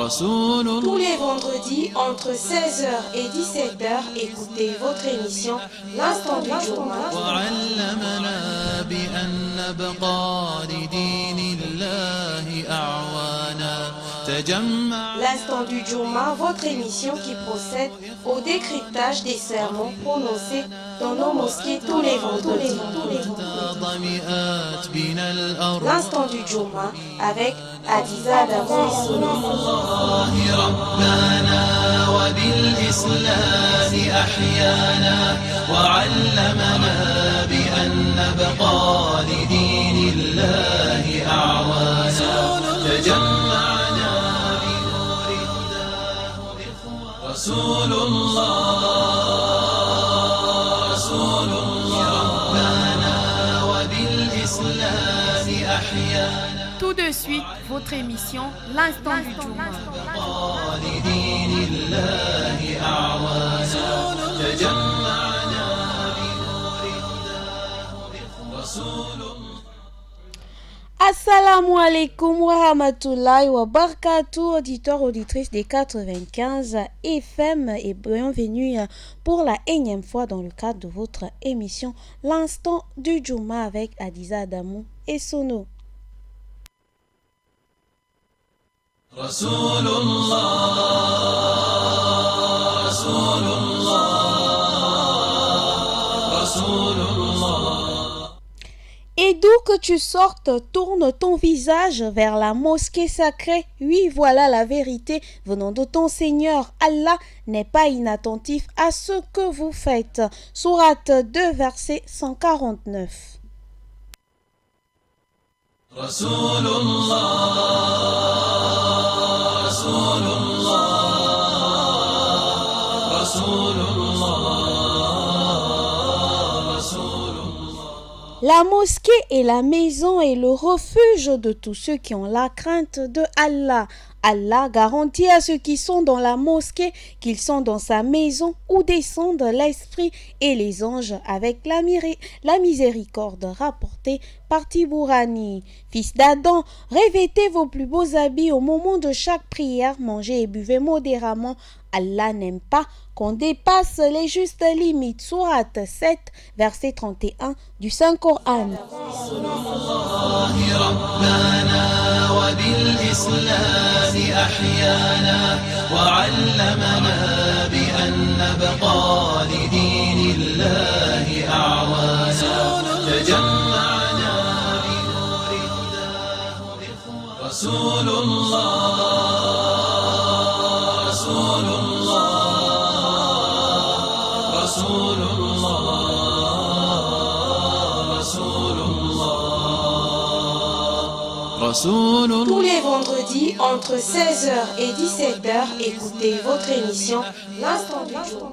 Tous les vendredis entre 16h et 17h, écoutez votre émission L'Instant du Juma. L'Instant du Juma, votre émission qui procède au décryptage des sermons prononcés dans nos mosquées tous les vendredis. L'Instant du Juma avec Adiza Damou. رسول الله رسول الله ربنا وبالإسلام أحيانا. Tout de suite, votre émission L'Instant du Juma. لدين الله أعوانا تجمعنا بنور هداه رسول الله. Assalamu alaikum wa rahmatullahi wa barakatuh, auditeurs, auditrices des 95 FM et bienvenue pour la énième fois dans le cadre de votre émission L'Instant du Juma avec Adiza Damou et Sono. Rasulullah, Rasulullah, Rasulullah. Et d'où que tu sortes, tourne ton visage vers la mosquée sacrée. Oui, voilà la vérité venant de ton Seigneur. Allah n'est pas inattentif à ce que vous faites. Sourate 2, verset 149. Rasulullah, Rasulullah, Rasulullah. La mosquée est la maison et le refuge de tous ceux qui ont la crainte de Allah. Allah garantit à ceux qui sont dans la mosquée qu'ils sont dans sa maison où descendent l'esprit et les anges avec la miséricorde rapportée par Tibourani. Fils d'Adam, revêtez vos plus beaux habits au moment de chaque prière, mangez et buvez modérément. Allah n'aime pas qu'on dépasse les justes limites. Sourate 7, verset 31 du Saint-Coran. Tous les vendredis entre 16h et 17h, écoutez votre émission L'Instant du Jour.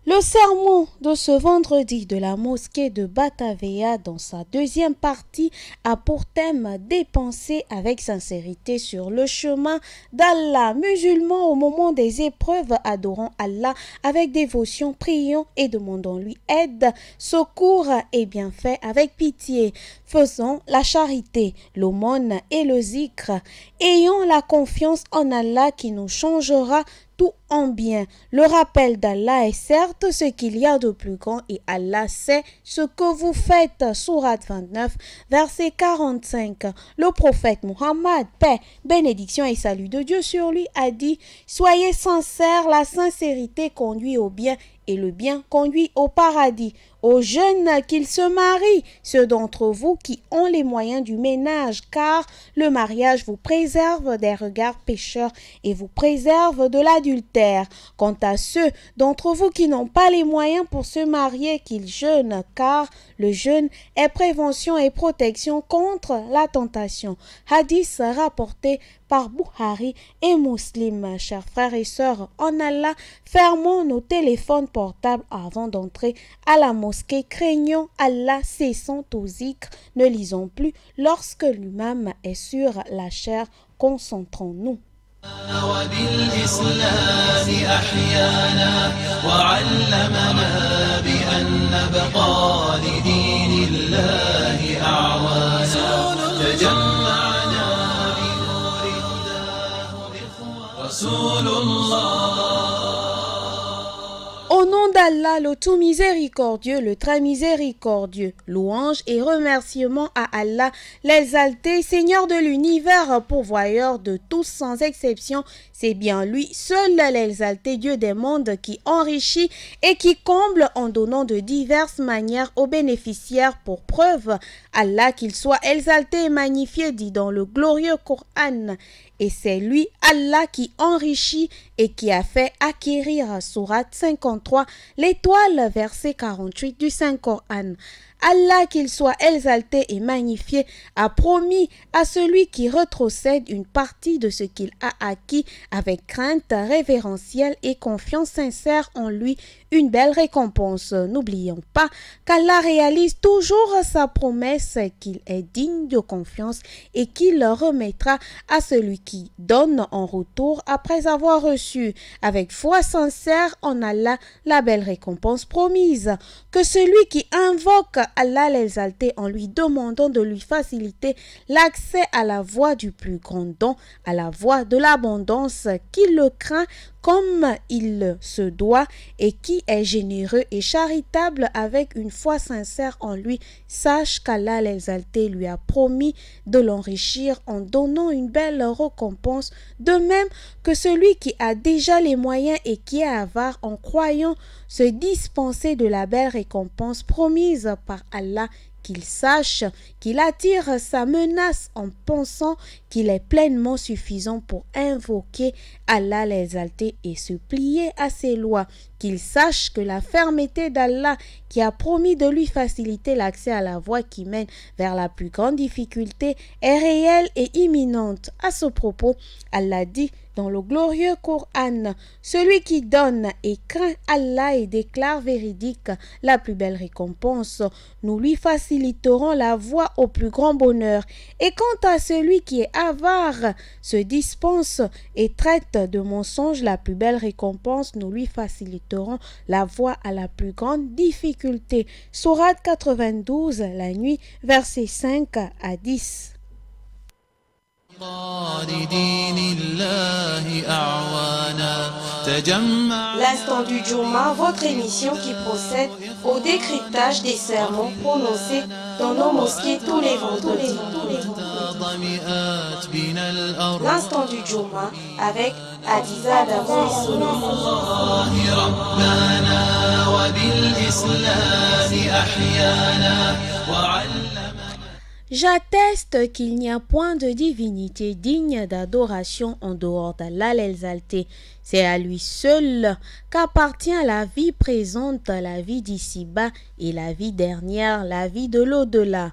Le sermon de ce vendredi de la mosquée de Batavia dans sa deuxième partie a pour thème dépenser avec sincérité sur le chemin d'Allah. Musulmans au moment des épreuves, adorant Allah avec dévotion, prions et demandons-lui aide, secours et bienfait avec pitié. Faisons la charité, l'aumône et le zikr. Ayons la confiance en Allah qui nous changera tout en bien. Le rappel d'Allah est certes ce qu'il y a de plus grand et Allah sait ce que vous faites. Sourate 29, verset 45. Le prophète Muhammad, paix, bénédiction et salut de Dieu sur lui, a dit « Soyez sincères, la sincérité conduit au bien et le bien conduit au paradis. Aux jeunes qu'ils se marient, ceux d'entre vous qui ont les moyens du ménage, car le mariage vous préserve des regards pécheurs et vous préserve de l'adultère. Quant à ceux d'entre vous qui n'ont pas les moyens pour se marier, qu'ils jeûnent, car le jeûne est prévention et protection contre la tentation. » Hadith rapporté par Bukhari et Muslim. Chers frères et sœurs en Allah, fermons nos téléphones portables avant d'entrer à la mosquée. Craignons Allah, cessons au zikr, ne lisons plus lorsque l'imam est sur la chair. Concentrons-nous. وبالإسلام أحيانا وعلمنا بأن نبقى لدين الله أعوانا تجمعنا بنور هداه رسول الله. Au nom d'Allah, le tout miséricordieux, le très miséricordieux, louange et remerciements à Allah, l'exalté, Seigneur de l'univers, pourvoyeur de tous sans exception. C'est bien lui, seul l'exalté Dieu des mondes, qui enrichit et qui comble en donnant de diverses manières aux bénéficiaires. Pour preuve, Allah, qu'il soit exalté et magnifié, dit dans le glorieux Coran. Et c'est lui, Allah, qui enrichit et qui a fait acquérir, sourate 53, l'étoile, verset 48 du Saint-Coran. Allah, qu'il soit exalté et magnifié, a promis à celui qui rétrocède une partie de ce qu'il a acquis avec crainte révérentielle et confiance sincère en lui, une belle récompense. N'oublions pas qu'Allah réalise toujours sa promesse, qu'il est digne de confiance et qu'il remettra à celui qui donne en retour après avoir reçu avec foi sincère en Allah la belle récompense promise. Que celui qui invoque Allah l'exalté en lui demandant de lui faciliter l'accès à la voie du plus grand don, à la voie de l'abondance, qu'il le craint comme il se doit et qui est généreux et charitable avec une foi sincère en lui, sache qu'Allah l'exalté lui a promis de l'enrichir en donnant une belle récompense, de même que celui qui a déjà les moyens et qui est avare en croyant se dispenser de la belle récompense promise par Allah, qu'il sache qu'il attire sa menace en pensant qu'il est pleinement suffisant pour invoquer Allah l'exalté et se plier à ses lois, qu'il sache que la fermeté d'Allah qui a promis de lui faciliter l'accès à la voie qui mène vers la plus grande difficulté est réelle et imminente. À ce propos, Allah dit dans le glorieux Coran, celui qui donne et craint Allah et déclare véridique la plus belle récompense, nous lui faciliterons la voie au plus grand bonheur. Et quant à celui qui est avare, se dispense et traite de mensonge, la plus belle récompense, nous lui faciliterons la voie à la plus grande difficulté. Sourate 92, la nuit, versets 5 à 10. L'instant du Juma, votre émission qui procède au décryptage des sermons prononcés dans nos mosquées tous les vendredis. L'instant du Juma avec Adiza Dabouissouli. J'atteste qu'il n'y a point de divinité digne d'adoration en dehors d'Allah l'exalté. C'est à lui seul qu'appartient la vie présente, la vie d'ici-bas et la vie dernière, la vie de l'au-delà.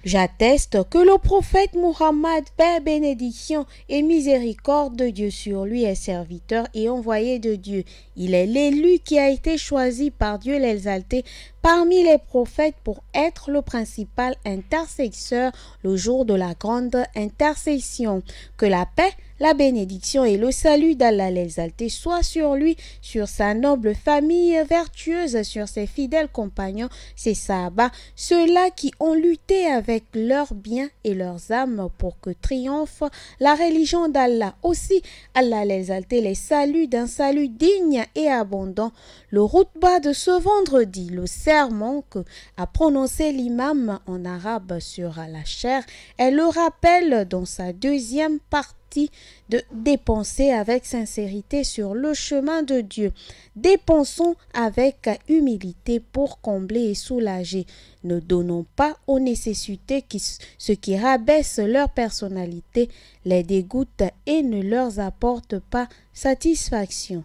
J'atteste que le prophète Muhammad, paix, bénédiction et miséricorde de Dieu sur lui, est serviteur et envoyé de Dieu. Il est l'élu qui a été choisi par Dieu l'exalté parmi les prophètes pour être le principal intercesseur le jour de la grande intercession. Que la paix, la bénédiction et le salut d'Allah l'exalté soient sur lui, sur sa noble famille vertueuse, sur ses fidèles compagnons, ses sahaba, ceux-là qui ont lutté avec leurs biens et leurs âmes pour que triomphe la religion d'Allah. Aussi, Allah l'exalté les salue d'un salut digne et abondant. Le routba de ce vendredi, le sermon que a prononcé l'imam en arabe sur la chair, est le rappel dans sa deuxième partie de dépenser avec sincérité sur le chemin de Dieu. Dépensons avec humilité pour combler et soulager. Ne donnons pas aux nécessités ce qui rabaisse leur personnalité, les dégoûte et ne leur apporte pas satisfaction.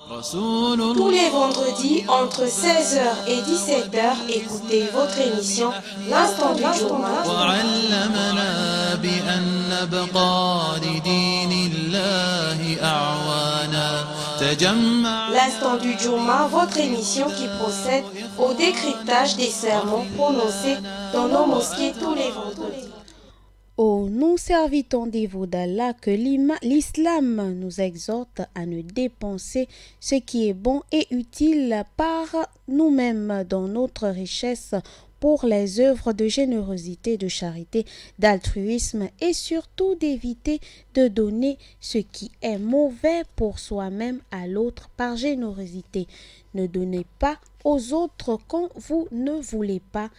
Tous les vendredis, entre 16h et 17h, écoutez votre émission L'Instant du Juma. L'Instant du Juma, votre émission qui procède au décryptage des sermons prononcés dans nos mosquées tous les vendredis. Ô nous servitons dévots d'Allah, que l'islam nous exhorte à ne dépenser ce qui est bon et utile par nous-mêmes dans notre richesse pour les œuvres de générosité, de charité, d'altruisme et surtout d'éviter de donner ce qui est mauvais pour soi-même à l'autre par générosité. Ne donnez pas aux autres quand vous ne voulez pas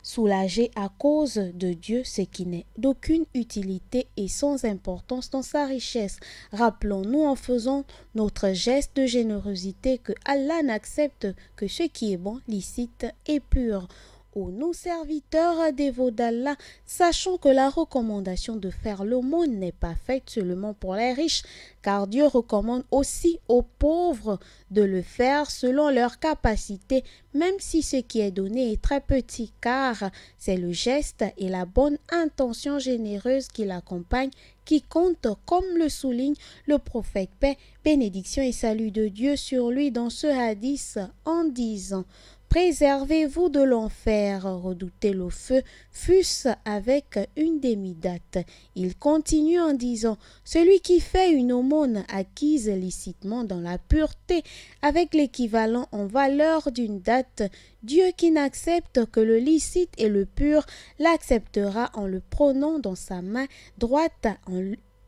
soulager à cause de Dieu ce qui n'est d'aucune utilité et sans importance dans sa richesse. Rappelons-nous en faisant notre geste de générosité que Allah n'accepte que ce qui est bon, licite et pur. Ô nous serviteurs dévots d'Allah, sachons que la recommandation de faire l'aumône n'est pas faite seulement pour les riches, car Dieu recommande aussi aux pauvres de le faire selon leur capacité, même si ce qui est donné est très petit, car c'est le geste et la bonne intention généreuse qui l'accompagnent qui compte, comme le souligne le prophète, paix, bénédiction et salut de Dieu sur lui dans ce hadith en disant: préservez-vous de l'enfer, redoutez le feu, fût-ce avec une demi-date. Il continue en disant: celui qui fait une aumône acquise licitement dans la pureté, avec l'équivalent en valeur d'une date, Dieu qui n'accepte que le licite et le pur, l'acceptera en le prenant dans sa main droite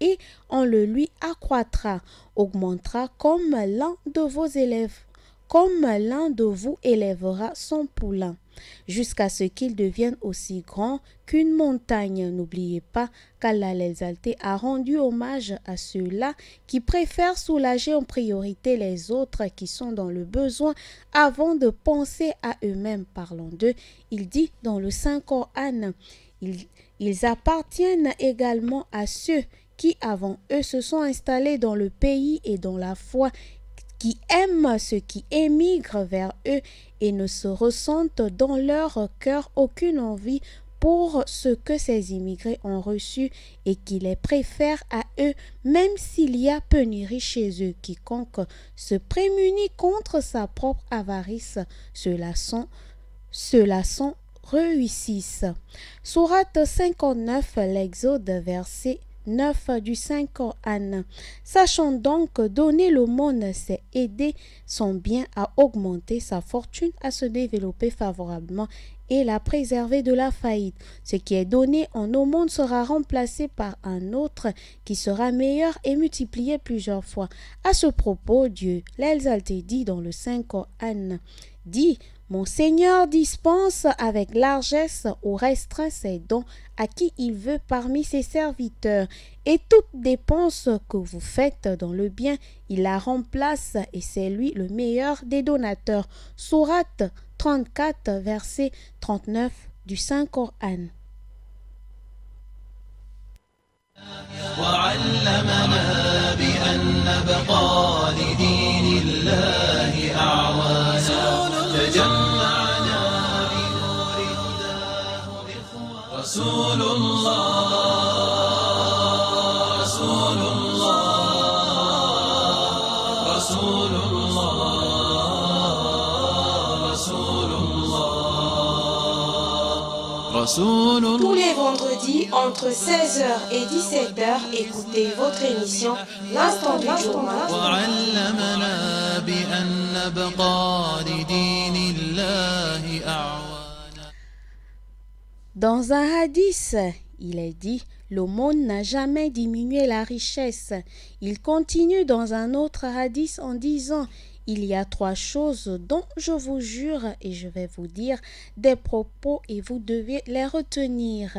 et en le lui accroîtra, augmentera comme l'un de vos élèves. Comme l'un de vous élèvera son poulain, jusqu'à ce qu'il devienne aussi grand qu'une montagne. N'oubliez pas qu'Allah l'exalté a rendu hommage à ceux-là qui préfèrent soulager en priorité les autres qui sont dans le besoin avant de penser à eux-mêmes. Parlant d'eux, il dit dans le Saint-Coran: ils appartiennent également à ceux qui avant eux se sont installés dans le pays et dans la foi, qui aiment ceux qui émigrent vers eux et ne se ressentent dans leur cœur aucune envie pour ce que ces immigrés ont reçu et qui les préfèrent à eux, même s'il y a pénurie chez eux. Quiconque se prémunit contre sa propre avarice, ceux-là réussissent. Sourate 59, l'Exode, verset 9 du Saint-Coran. Sachant donc que donner l'aumône, c'est aider son bien à augmenter, sa fortune à se développer favorablement et la préserver de la faillite. Ce qui est donné en aumône sera remplacé par un autre qui sera meilleur et multiplié plusieurs fois. À ce propos, Dieu l'exalté dit dans le Saint-Coran, dit: mon Seigneur dispense avec largesse ou restreint ses dons à qui il veut parmi ses serviteurs, et toute dépense que vous faites dans le bien, il la remplace, et c'est lui le meilleur des donateurs. Sourate 34, verset 39 du Saint-Coran. وعلمنا بأن نبقى لدين الله أعوانا تجمعنا بنور هداه إخوانا رسول الله رسول الله رسول الله رسول الله رسول الله. Tous les vendredis, entre 16h et 17h, écoutez votre émission L'Instant du Journal. وعلمنا بأن نبقى لدين الله أعوانا. Dans un hadith, il est dit: l'aumône n'a jamais diminué la richesse. Il continue dans un autre hadith en disant: il y a 3 choses dont je vous jure et je vais vous dire des propos et vous devez les retenir.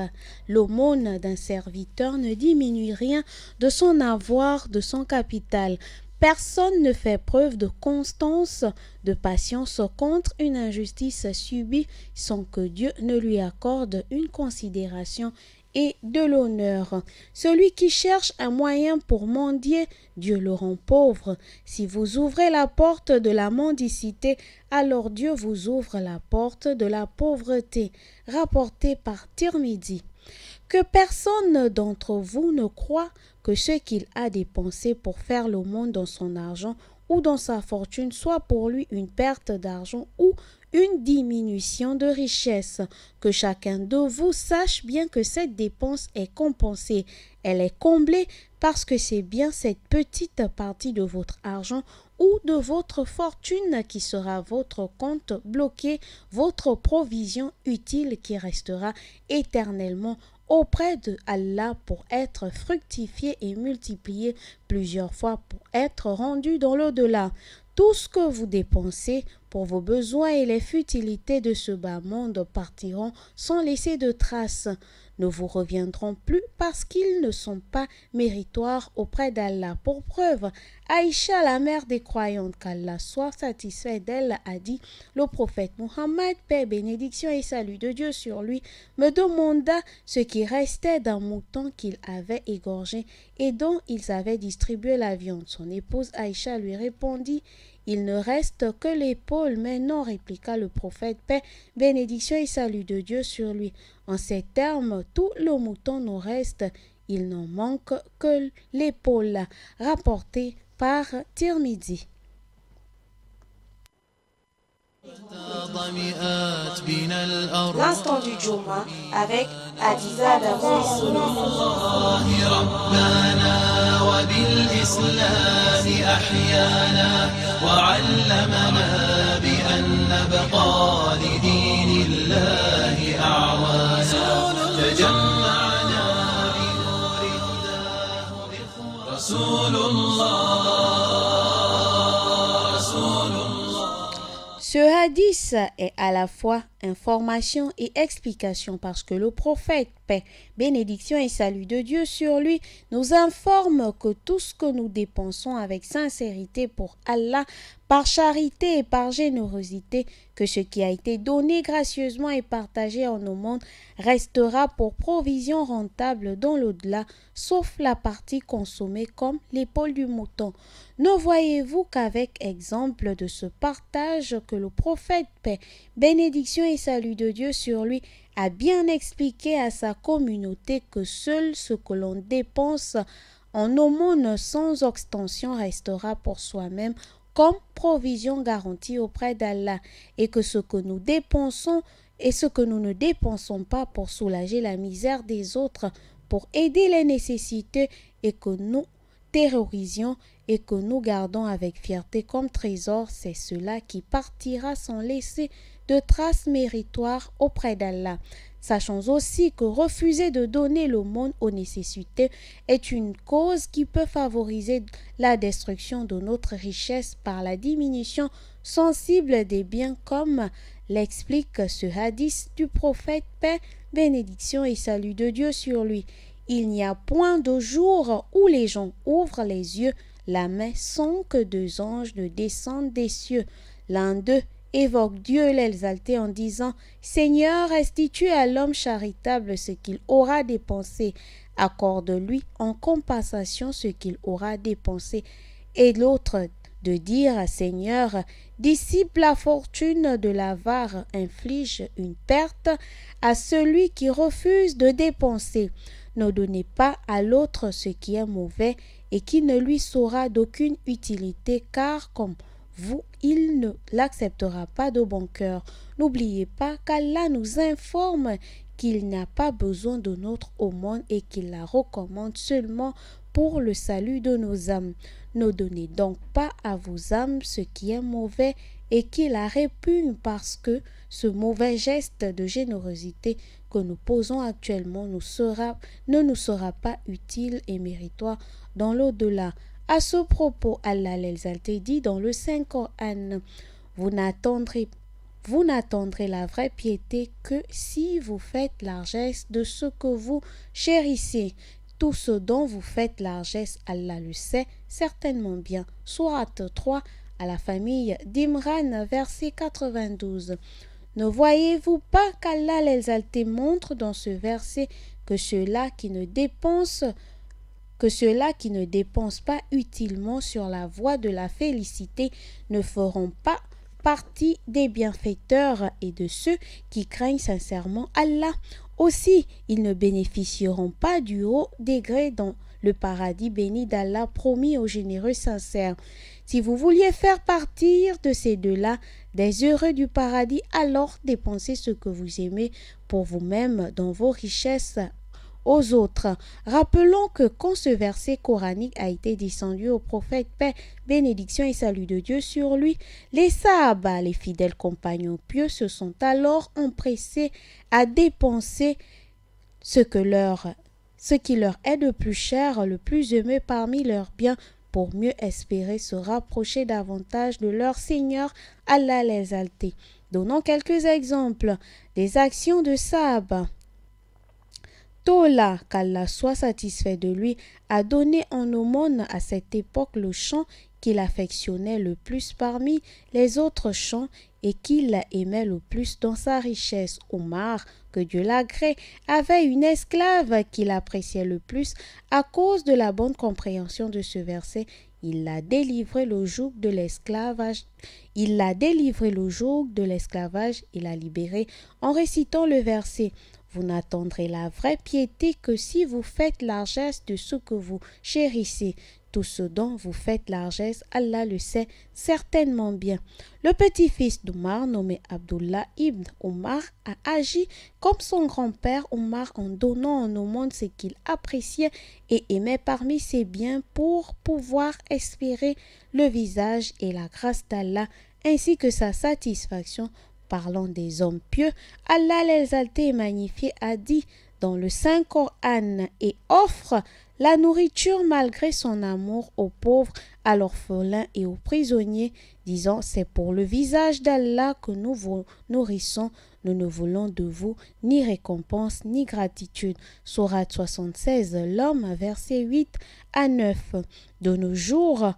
L'aumône d'un serviteur ne diminue rien de son avoir, de son capital. Personne ne fait preuve de constance, de patience contre une injustice subie sans que Dieu ne lui accorde une considération et de l'honneur. Celui qui cherche un moyen pour mendier, Dieu le rend pauvre. Si vous ouvrez la porte de la mendicité, alors Dieu vous ouvre la porte de la pauvreté. Rapporté par Tirmidhi. Que personne d'entre vous ne croit que ce qu'il a dépensé pour faire l'aumône dans son argent ou dans sa fortune soit pour lui une perte d'argent ou une diminution de richesse. Que chacun de vous sache bien que cette dépense est compensée. Elle est comblée parce que c'est bien cette petite partie de votre argent ou de votre fortune qui sera votre compte bloqué, votre provision utile qui restera éternellement auprès de Allah pour être fructifié et multiplié plusieurs fois pour être rendu dans l'au-delà. Tout ce que vous dépensez pour vos besoins et les futilités de ce bas monde partiront sans laisser de traces, ne vous reviendront plus parce qu'ils ne sont pas méritoires auprès d'Allah. Pour preuve, Aïcha, la mère des croyantes, qu'Allah soit satisfait d'elle, a dit: le prophète Muhammad, paix, bénédiction et salut de Dieu sur lui, me demanda ce qui restait d'un mouton qu'il avait égorgé et dont ils avaient distribué la viande. Son épouse Aïcha lui répondit: il ne reste que l'épaule. Mais non, répliqua le prophète, paix, bénédiction et salut de Dieu sur lui. En ces termes, tout le mouton nous reste, il n'en manque que l'épaule. Rapporté par Tirmidhi. L'instant du Juma avec Adiza Davouissou. Ce hadith est à la fois information et explication parce que le prophète, paix, bénédiction et salut de Dieu sur lui, nous informe que tout ce que nous dépensons avec sincérité pour Allah, par charité et par générosité, que ce qui a été donné gracieusement et partagé en nos mondes restera pour provision rentable dans l'au-delà, sauf la partie consommée comme l'épaule du mouton. Ne voyez-vous qu'avec exemple de ce partage que le prophète, paix, bénédiction et salut de Dieu sur lui, a bien expliqué à sa communauté que seul ce que l'on dépense en aumône sans ostentation restera pour soi-même comme provision garantie auprès d'Allah, et que ce que nous dépensons et ce que nous ne dépensons pas pour soulager la misère des autres, pour aider les nécessités, et que nous terrorisions et que nous gardons avec fierté comme trésor, c'est cela qui partira sans laisser de traces méritoires auprès d'Allah. Sachons aussi que refuser de donner l'aumône aux nécessités est une cause qui peut favoriser la destruction de notre richesse par la diminution sensible des biens, comme l'explique ce hadith du prophète, paix, bénédiction et salut de Dieu sur lui. Il n'y a point de jour où les gens ouvrent les yeux la main sans que deux anges ne descendent des cieux. L'un d'eux évoque Dieu l'exalté en disant: Seigneur, restitue à l'homme charitable ce qu'il aura dépensé, accorde-lui en compensation ce qu'il aura dépensé. Et l'autre de dire: Seigneur, dissipe la fortune de l'avare, inflige une perte à celui qui refuse de dépenser. Ne donnez pas à l'autre ce qui est mauvais et qui ne lui sera d'aucune utilité, car comme vous, il ne l'acceptera pas de bon cœur. N'oubliez pas qu'Allah nous informe qu'il n'a pas besoin de notre aumône et qu'il la recommande seulement pour le salut de nos âmes. Ne donnez donc pas à vos âmes ce qui est mauvais et qui la répugne, parce que ce mauvais geste de générosité que nous posons actuellement ne nous sera pas utile et méritoire dans l'au-delà. À ce propos, Allah l'exalté dit dans le Saint-Coran: vous n'attendrez la vraie piété que si vous faites largesse de ce que vous chérissez. Tout ce dont vous faites largesse, Allah le sait certainement bien. Sourate 3 à la famille d'Imran, verset 92. Ne voyez-vous pas qu'Allah l'exalté montre dans ce verset que ceux-là qui ne dépensent pas utilement sur la voie de la félicité ne feront pas partie des bienfaiteurs et de ceux qui craignent sincèrement Allah. Aussi, ils ne bénéficieront pas du haut degré dans le paradis béni d'Allah promis aux généreux sincères. Si vous vouliez faire partir de ces deux-là des heureux du paradis, alors dépensez ce que vous aimez pour vous-même dans vos richesses aux autres. Rappelons que quand ce verset coranique a été descendu au prophète, paix, bénédiction et salut de Dieu sur lui, les Sahaba, les fidèles compagnons pieux, se sont alors empressés à dépenser ce qui leur est de plus cher, le plus aimé parmi leurs biens, pour mieux espérer se rapprocher davantage de leur Seigneur, Allah l'exalté. Donnons quelques exemples des actions de Sahaba. Tola, qu'Allah soit satisfait de lui, a donné en aumône à cette époque le champ qu'il affectionnait le plus parmi les autres champs et qu'il aimait le plus dans sa richesse. Omar, que Dieu l'agrée, avait une esclave qu'il appréciait le plus à cause de la bonne compréhension de ce verset. Il l'a délivré le joug de l'esclavage. Il l'a délivré le joug de l'esclavage et l'a libéré en récitant le verset. Vous n'attendrez la vraie piété que si vous faites largesse de ce que vous chérissez. Tout ce dont vous faites largesse, Allah le sait certainement bien. Le petit-fils d'Omar, nommé Abdullah ibn Omar, a agi comme son grand-père Omar en donnant en aumône ce qu'il appréciait et aimait parmi ses biens pour pouvoir espérer le visage et la grâce d'Allah ainsi que sa satisfaction. Parlant des hommes pieux, Allah l'exalté et magnifié a dit dans le Saint-Coran et offre la nourriture malgré son amour aux pauvres, à l'orphelin et aux prisonniers, disant c'est pour le visage d'Allah que nous vous nourrissons, nous ne voulons de vous ni récompense ni gratitude. Sourate 76, l'homme, versets 8 à 9. De nos jours,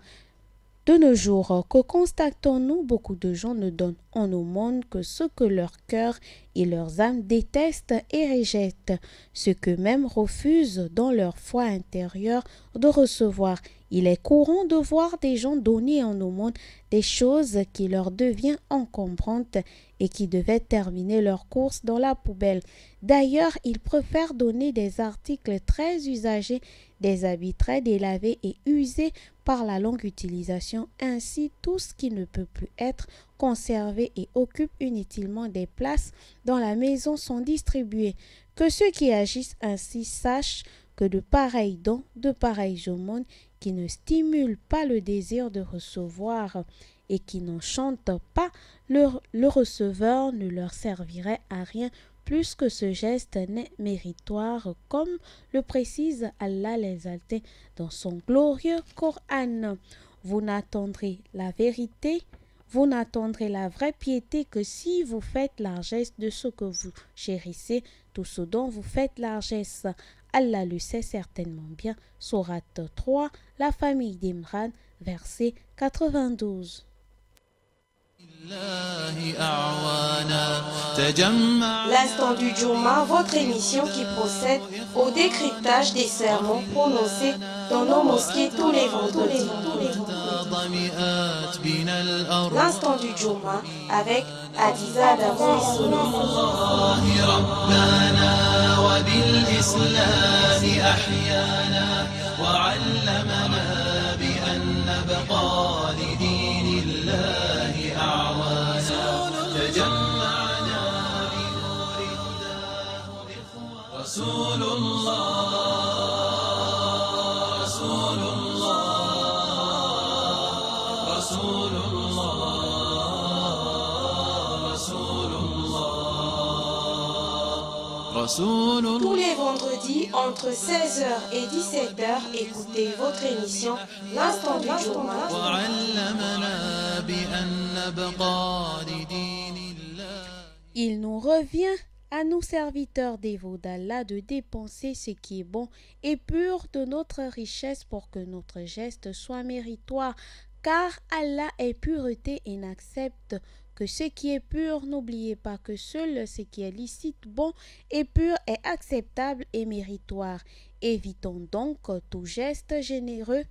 que constatons-nous, beaucoup de gens ne donnent en aumône que ce que leur cœur et leurs âmes détestent et rejettent, ce qu'eux-mêmes refusent dans leur foi intérieure de recevoir. Il est courant de voir des gens donner en aumône des choses qui leur deviennent encombrantes et qui devaient terminer leur course dans la poubelle. D'ailleurs, ils préfèrent donner des articles très usagés, des habits très délavés et usés par la longue utilisation. Ainsi, tout ce qui ne peut plus être conservé et occupe inutilement des places dans la maison sont distribués. Que ceux qui agissent ainsi sachent que de pareils dons, de pareilles aumônes qui ne stimulent pas le désir de recevoir et qui n'enchantent pas le receveur ne leur servirait à rien plus que ce geste n'est méritoire, comme le précise Allah l'exalté dans son glorieux Coran. Vous n'attendrez la vérité, vous n'attendrez la vraie piété que si vous faites largesse de ce que vous chérissez, tout ce dont vous faites largesse. Allah le sait certainement bien. Sourate 3, la famille d'Imran, verset 92. L'instant du Juma, votre émission qui procède au décryptage des sermons prononcés dans nos mosquées tous les vendredis. L'instant du Juma avec Adiza Davouissouli. رسول الله رسول الله رسول الله رسول الله. Tous les vendredis entre 16h et 17h, écoutez votre émission L'instant du Juma. Il nous revient à nous serviteurs dévots d'Allah de dépenser ce qui est bon et pur de notre richesse pour que notre geste soit méritoire, car Allah est pureté et n'accepte que ce qui est pur. N'oubliez pas que seul ce qui est licite, bon et pur est acceptable et méritoire. Évitons donc tout geste généreux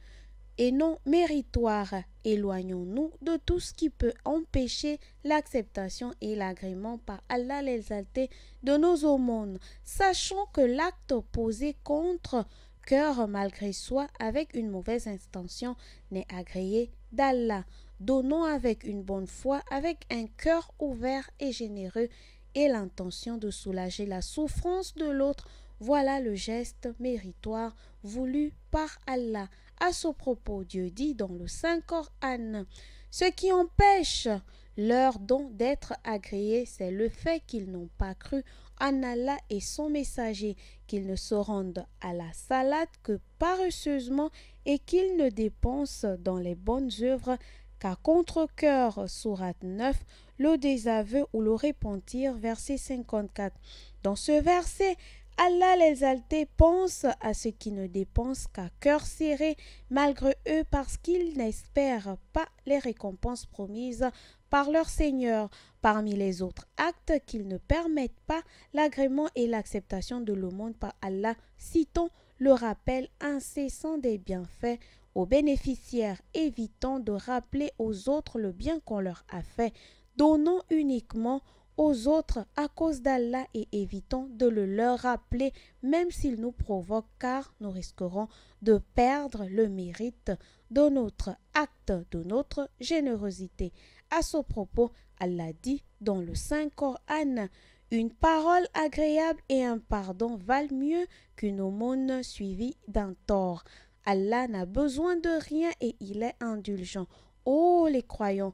et non méritoire. Éloignons-nous de tout ce qui peut empêcher l'acceptation et l'agrément par Allah l'exalté de nos aumônes. Sachons que l'acte posé contre cœur malgré soi avec une mauvaise intention n'est agréé d'Allah. Donnons avec une bonne foi, avec un cœur ouvert et généreux et l'intention de soulager la souffrance de l'autre. Voilà le geste méritoire voulu par Allah. À ce propos, Dieu dit dans le Saint-Coran, ce qui empêche leur don d'être agréé, c'est le fait qu'ils n'ont pas cru en Allah et son messager, qu'ils ne se rendent à la salade que paresseusement et qu'ils ne dépensent dans les bonnes œuvres qu'à contre-cœur. Sourate 9, le désaveu ou le repentir, verset 54. Dans ce verset, Allah l'exalté pense à ceux qui ne dépensent qu'à cœur serré malgré eux parce qu'ils n'espèrent pas les récompenses promises par leur Seigneur. Parmi les autres actes qu'ils ne permettent pas l'agrément et l'acceptation de l'aumône par Allah, citons le rappel incessant des bienfaits aux bénéficiaires, évitant de rappeler aux autres le bien qu'on leur a fait, donnons uniquement aux autres à cause d'Allah et évitons de le leur rappeler même s'ils nous provoquent, car nous risquerons de perdre le mérite de notre acte, de notre générosité. À ce propos, Allah dit dans le Saint-Coran, une parole agréable et un pardon valent mieux qu'une aumône suivie d'un tort. Allah n'a besoin de rien et il est indulgent. Ô les croyants,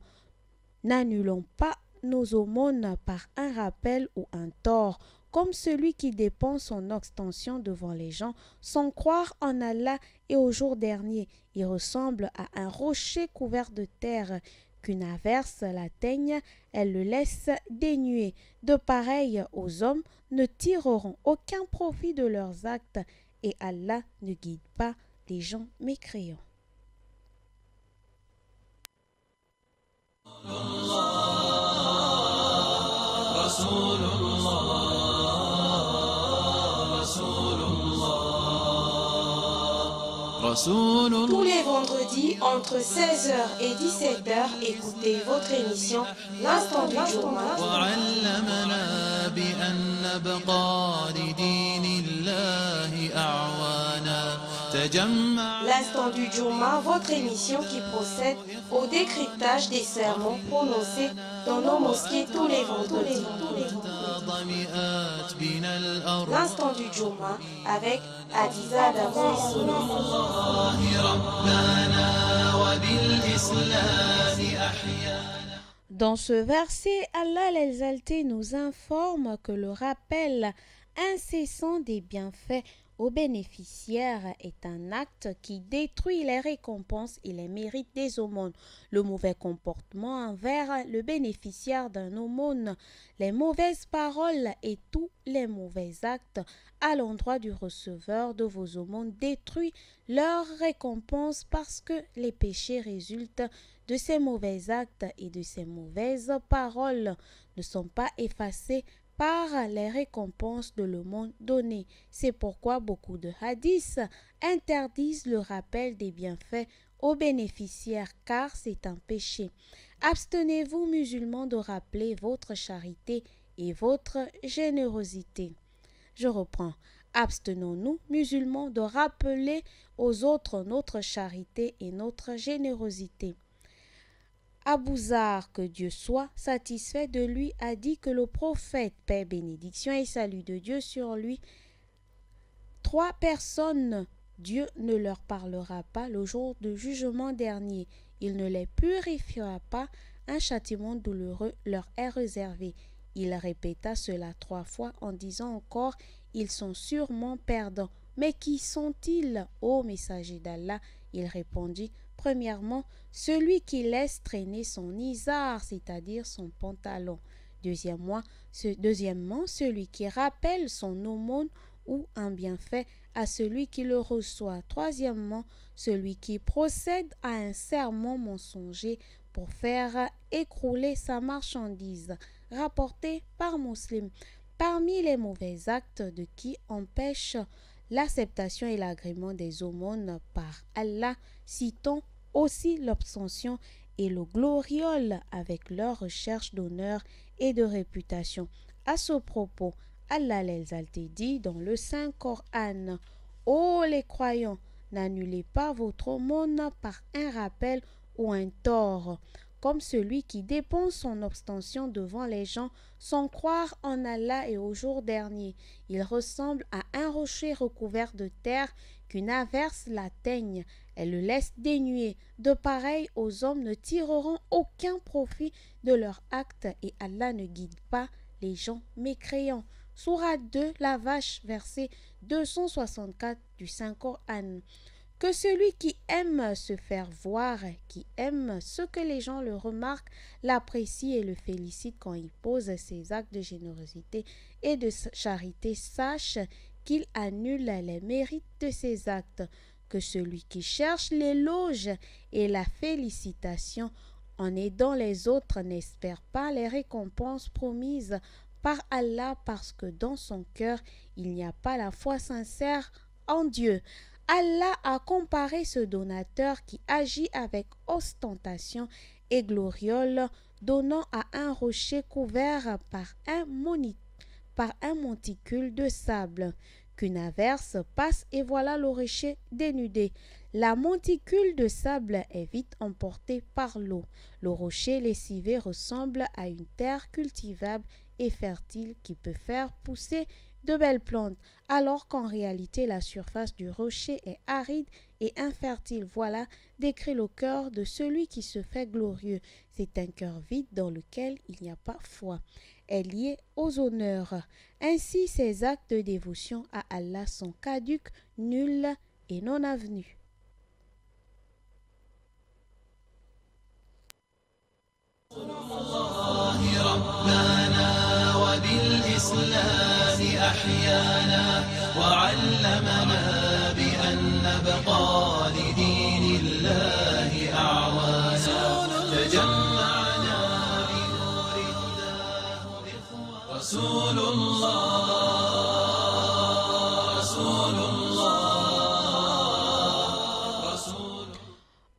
n'annulons pas nos aumônes par un rappel ou un tort, comme celui qui dépense son ostension devant les gens sans croire en Allah et au jour dernier. Il ressemble à un rocher couvert de terre. Qu'une averse l'atteigne, elle le laisse dénué. De pareils aux hommes ne tireront aucun profit de leurs actes et Allah ne guide pas les gens mécréants. Tous les vendredis entre 16h et 17h, écoutez votre émission L'Instant du Journal. L'Instant du Journal, votre émission qui procède au décryptage des sermons prononcés dans nos mosquées tous les vendredis. L'Instant du Journal avec Adiza Dabou. Dans ce verset, Allah l'exalté nous informe que le rappel incessant des bienfaits aux bénéficiaires est un acte qui détruit les récompenses et les mérites des aumônes. Le mauvais comportement envers le bénéficiaire d'un aumône, les mauvaises paroles et tous les mauvais actes à l'endroit du receveur de vos aumônes détruit leur récompense parce que les péchés résultent de ces mauvais actes et de ces mauvaises paroles ne sont pas effacés par les récompenses de l'aumône donnée. C'est pourquoi beaucoup de hadiths interdisent le rappel des bienfaits aux bénéficiaires car c'est un péché. Abstenez-vous musulmans de rappeler votre charité et votre générosité. Je reprends. Abstenons-nous musulmans de rappeler aux autres notre charité et notre générosité. Abu Zar, que Dieu soit satisfait de lui, a dit que le prophète, paix, bénédiction et salut de Dieu sur lui, 3 personnes, Dieu ne leur parlera pas le jour du jugement dernier. Il ne les purifiera pas, un châtiment douloureux leur est réservé. Il répéta cela 3 fois en disant encore, ils sont sûrement perdants. Mais qui sont-ils, ô messager d'Allah? Il répondit, premièrement, celui qui laisse traîner son izar, c'est-à-dire son pantalon. Deuxièmement, celui qui rappelle son aumône ou un bienfait à celui qui le reçoit. Troisièmement, celui qui procède à un serment mensonger pour faire écrouler sa marchandise. Rapporté par Muslim. Parmi les mauvais actes de qui empêchent l'acceptation et l'agrément des aumônes par Allah, citons aussi l'obstention et le gloriole avec leur recherche d'honneur et de réputation. À ce propos, Allah l'exalté dit dans le Saint-Coran, Ô les croyants, n'annulez pas votre aumône par un rappel ou un tort, comme celui qui dépense son abstention devant les gens sans croire en Allah et au jour dernier. Il ressemble à un rocher recouvert de terre qu'une averse l'atteigne. Elle le laisse dénué. De pareil aux hommes ne tireront aucun profit de leur acte et Allah ne guide pas les gens mécréants. Sourate 2, la vache, verset 264 du Saint-Coran. Que celui qui aime se faire voir, qui aime ce que les gens le remarquent, l'apprécie et le félicite quand il pose ses actes de générosité et de charité, sache qu'il annule les mérites de ses actes. Que celui qui cherche l'éloge et la félicitation en aidant les autres n'espère pas les récompenses promises par Allah parce que dans son cœur il n'y a pas la foi sincère en Dieu. Allah a comparé ce donateur qui agit avec ostentation et gloriole, donnant à un rocher couvert par un monticule de sable, qu'une averse passe et voilà le rocher dénudé. La monticule de sable est vite emportée par l'eau. Le rocher lessivé ressemble à une terre cultivable et fertile qui peut faire pousser de belles plantes, alors qu'en réalité la surface du rocher est aride et infertile. Voilà décrit le cœur de celui qui se fait glorieux. C'est un cœur vide dans lequel il n'y a pas foi, est lié aux honneurs. Ainsi ces actes de dévotion à Allah sont caducs, nuls et non avenus. وبالإسلام أحيانا وعلمنا بأن نبقى لدين الله أعوانا تجمعنا بنور هداه إخوانا رسول الله رسول الله رسول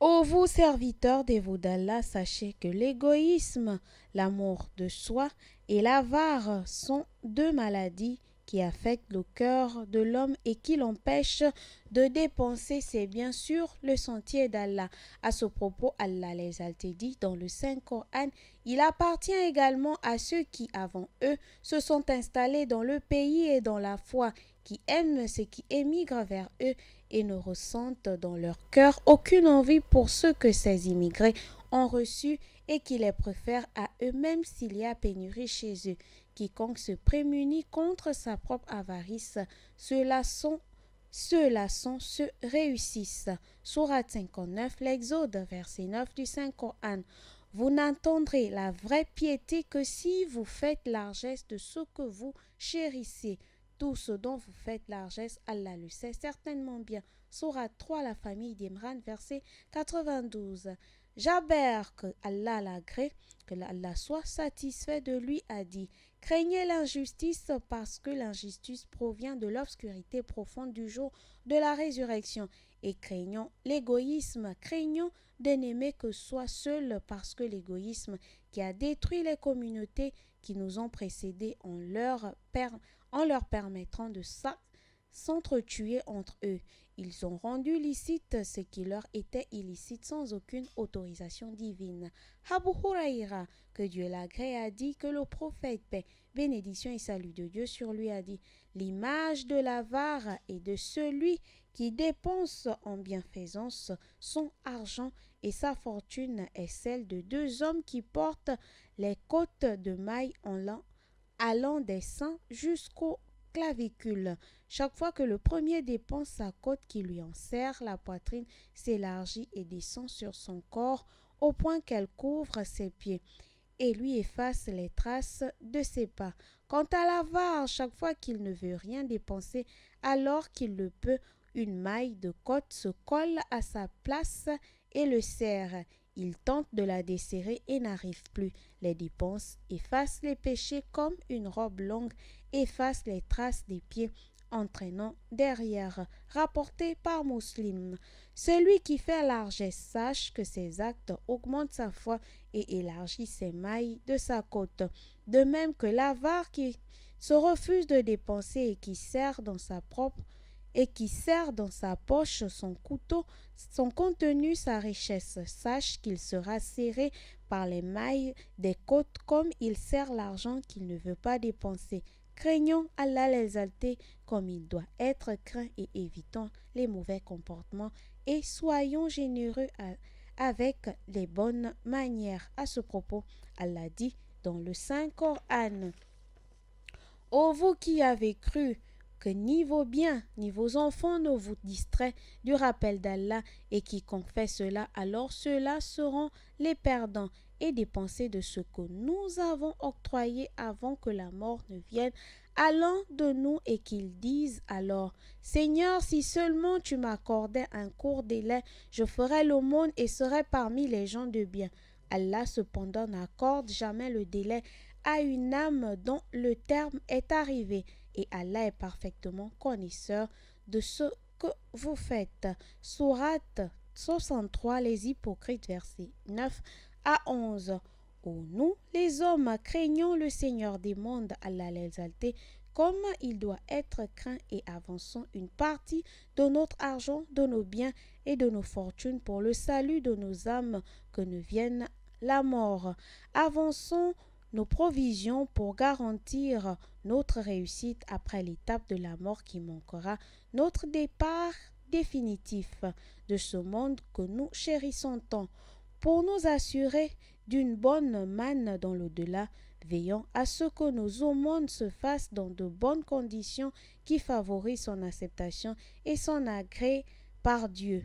Ô vous serviteurs dévots d'Allah, sachez que l'égoïsme, l'amour de soi et l'avare sont deux maladies qui affectent le cœur de l'homme et qui l'empêchent de dépenser ses biens sur le sentier d'Allah. À ce propos, Allah l'exalté dit dans le Saint-Coran, il appartient également à ceux qui, avant eux, se sont installés dans le pays et dans la foi, qui aiment ceux qui émigrent vers eux et ne ressentent dans leur cœur aucune envie pour ceux que ces immigrés ont reçus et qui les préfèrent à eux-mêmes s'il y a pénurie chez eux. Quiconque se prémunit contre sa propre avarice, ceux-là se réussissent. Sourate 59, l'Exode, verset 9 du Saint-Coran. Vous n'entendrez la vraie piété que si vous faites largesse de ce que vous chérissez. Tout ce dont vous faites largesse, Allah le sait certainement bien. Sourate 3, la famille d'Imran, verset 92. Jaber, que Allah l'agrée, que Allah soit satisfait de lui, a dit: craignez l'injustice parce que l'injustice provient de l'obscurité profonde du jour de la résurrection. Et craignons l'égoïsme, craignons de n'aimer que soi seul parce que l'égoïsme qui a détruit les communautés qui nous ont précédés en leur permettant de s'entretuer entre eux. Ils ont rendu licite ce qui leur était illicite sans aucune autorisation divine. Abu Huraïra, que Dieu l'agrée, a dit que le prophète, paix, bénédiction et salut de Dieu sur lui, a dit: l'image de l'avare et de celui qui dépense en bienfaisance son argent et sa fortune est celle de deux hommes qui portent les côtes de mailles allant des seins jusqu'aux clavicules. Chaque fois que le premier dépense, sa côte qui lui enserre la poitrine s'élargit et descend sur son corps au point qu'elle couvre ses pieds et lui efface les traces de ses pas. Quant à l'avare, chaque fois qu'il ne veut rien dépenser alors qu'il le peut, une maille de côte se colle à sa place et le serre. Il tente de la desserrer et n'arrive plus. Les dépenses effacent les péchés comme une robe longue efface les traces des pieds entraînant derrière. Rapporté par Muslim. Celui qui fait largesse sache que ses actes augmentent sa foi et élargit ses mailles de sa côte. De même que l'avare qui se refuse de dépenser et qui sert dans sa propre et qui serre dans sa poche son couteau, son contenu, sa richesse. Sache qu'il sera serré par les mailles des côtes comme il serre l'argent qu'il ne veut pas dépenser. Craignons Allah l'exalté comme il doit être craint et évitons les mauvais comportements et soyons généreux avec les bonnes manières. À ce propos, Allah dit dans le Saint-Coran: ô vous qui avez cru, que ni vos biens ni vos enfants ne vous distraient du rappel d'Allah, et quiconque fait cela, alors ceux-là seront les perdants, et dépensez de ce que nous avons octroyé avant que la mort ne vienne à l'un de nous, et qu'ils disent alors: Seigneur, si seulement tu m'accordais un court délai, je ferais l'aumône et serais parmi les gens de bien. Allah cependant n'accorde jamais le délai à une âme dont le terme est arrivé, et Allah est parfaitement connaisseur de ce que vous faites. Sourate 63, les hypocrites, versets 9 à 11. Ô nous, les hommes, craignons le Seigneur des mondes, Allah l'exalté, comme il doit être craint, et avançons une partie de notre argent, de nos biens et de nos fortunes pour le salut de nos âmes, que ne vienne la mort. Avançons nos provisions pour garantir notre réussite après l'étape de la mort qui manquera, notre départ définitif de ce monde que nous chérissons tant. Pour nous assurer d'une bonne manne dans l'au-delà, veillons à ce que nos aumônes se fassent dans de bonnes conditions qui favorisent son acceptation et son agrès par Dieu,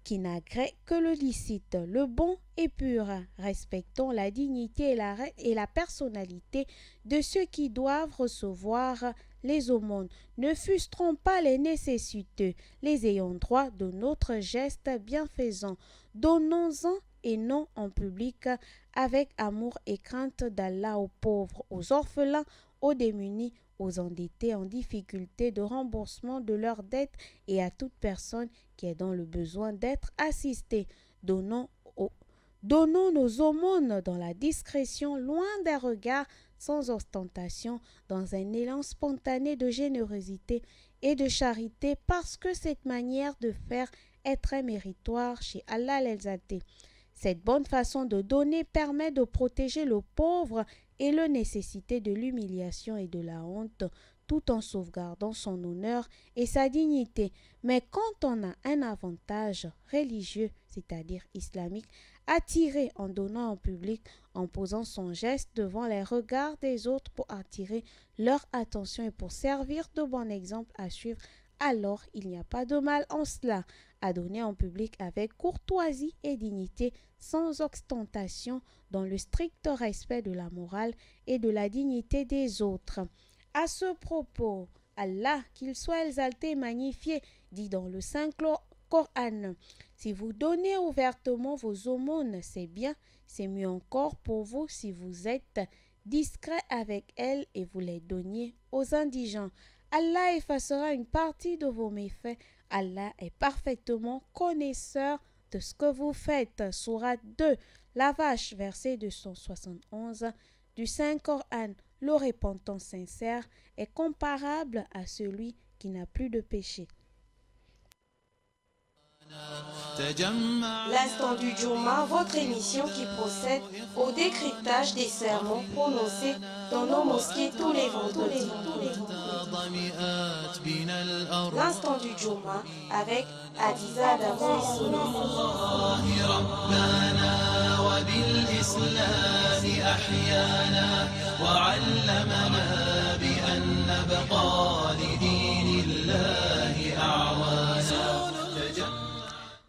qui n'agrée que le licite. Le bon et pur. Respectons la dignité et la personnalité de ceux qui doivent recevoir les aumônes. Ne frustrons pas les nécessiteux, les ayants droit de notre geste bienfaisant. Donnons-en et non en public, avec amour et crainte d'Allah, aux pauvres, aux orphelins, aux démunis, aux endettés en difficulté de remboursement de leurs dettes et à toute personne qui est dans le besoin d'être assistée. Donnons nos aumônes dans la discrétion, loin des regards, sans ostentation, dans un élan spontané de générosité et de charité, parce que cette manière de faire est très méritoire chez Allah l'exalté. Cette bonne façon de donner permet de protéger le pauvre et le nécessité de l'humiliation et de la honte, tout en sauvegardant son honneur et sa dignité. Mais quand on a un avantage religieux, c'est-à-dire islamique, à tirer en donnant en public, en posant son geste devant les regards des autres pour attirer leur attention et pour servir de bon exemple à suivre, alors il n'y a pas de mal en cela, à donner en public avec courtoisie et dignité, sans ostentation, dans le strict respect de la morale et de la dignité des autres. À ce propos, Allah, qu'il soit exalté et magnifié, dit dans le Saint-Coran: si vous donnez ouvertement vos aumônes, c'est bien, c'est mieux encore pour vous si vous êtes discret avec elles et vous les donniez aux indigents. Allah effacera une partie de vos méfaits. Allah est parfaitement connaisseur de ce que vous faites. Sourate 2, la vache, verset 271 du Saint-Coran. Le repentant sincère est comparable à celui qui n'a plus de péché. L'instant du Juma, votre émission qui procède au décryptage des sermons prononcés dans nos mosquées tous les vendredis. L'instant du Juma avec Adiza Davoy.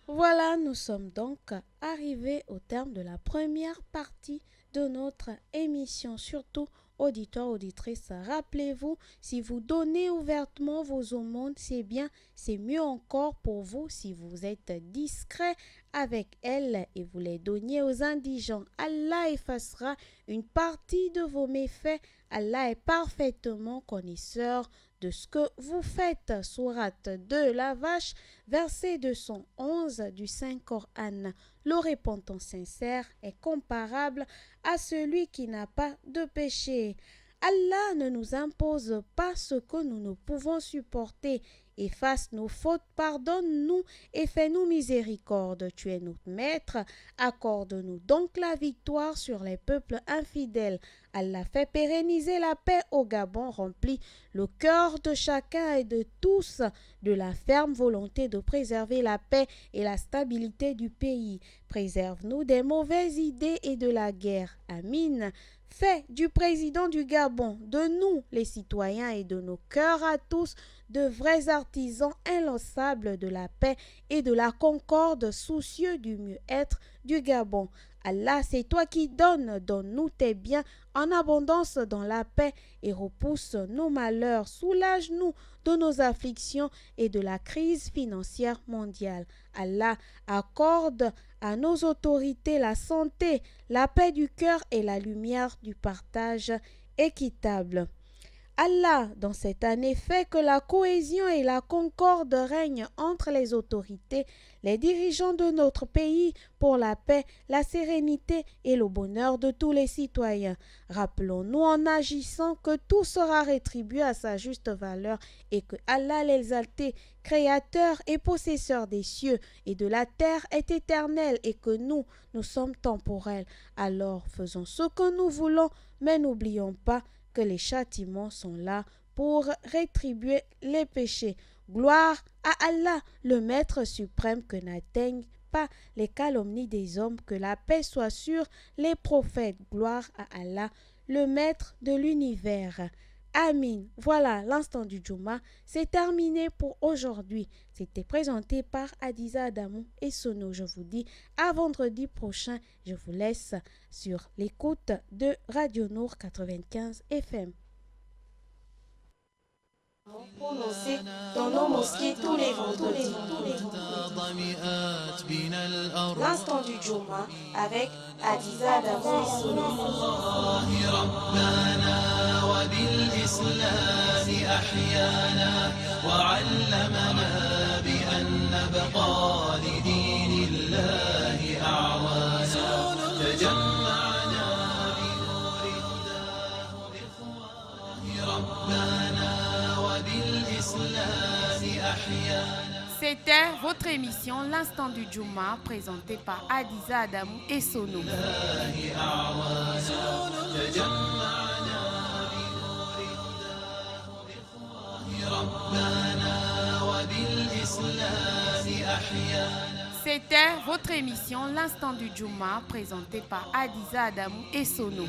Voilà, nous sommes donc arrivés au terme de la première partie de notre émission. Surtout, auditeurs, auditrices, rappelez-vous, si vous donnez ouvertement vos aumônes, c'est bien, c'est mieux encore pour vous si vous êtes discret avec elles et vous les donniez aux indigents. Allah effacera une partie de vos méfaits. Allah est parfaitement connaisseur de ce que vous faites. Sourate 2, la vache, verset 211 du Saint-Coran. Le repentant sincère est comparable à celui qui n'a pas de péché. Allah ne nous impose pas ce que nous ne pouvons supporter. Efface nos fautes, pardonne-nous et fais-nous miséricorde. Tu es notre maître. Accorde-nous donc la victoire sur les peuples infidèles. Allah fait pérenniser la paix au Gabon, remplit le cœur de chacun et de tous de la ferme volonté de préserver la paix et la stabilité du pays. Préserve-nous des mauvaises idées et de la guerre. Amin. Fais du président du Gabon, de nous les citoyens et de nos cœurs à tous, de vrais artisans inlassables de la paix et de la concorde, soucieux du mieux-être du Gabon. Allah, c'est toi qui donnes, donne-nous tes biens en abondance dans la paix et repousse nos malheurs, soulage-nous de nos afflictions et de la crise financière mondiale. Allah, accorde à nos autorités la santé, la paix du cœur et la lumière du partage équitable. Allah, dans cette année, fait que la cohésion et la concorde règnent entre les autorités, les dirigeants de notre pays pour la paix, la sérénité et le bonheur de tous les citoyens. Rappelons-nous en agissant que tout sera rétribué à sa juste valeur et que Allah l'exalté, créateur et possesseur des cieux et de la terre est éternel et que nous sommes temporels. Alors faisons ce que nous voulons, mais n'oublions pas que les châtiments sont là pour rétribuer les péchés. Gloire à Allah, le Maître suprême, que n'atteignent pas les calomnies des hommes, que la paix soit sur les prophètes. Gloire à Allah, le Maître de l'univers. Amin. Voilà, l'instant du Djouma, c'est terminé pour aujourd'hui. C'était présenté par Adiza Adamou et Sono. Je vous dis à vendredi prochain. Je vous laisse sur l'écoute de Radio Nour 95 FM. Prononcé dans nos mosquées tous les vendredis. L'instant du Djouma avec Adiza Adamou et Sono. وبالإسلام أحيانا وعلمنا بأن نبقى لدين الله أعوانا تجمعنا بنور هداه إخوان ربنا وبالإسلام أحيانا. C'était votre émission L'Instant du Djouma, présentée par Adiza Adamou et Sono. C'était votre émission L'Instant du Djouma, présentée par Adiza Adamou et Sono.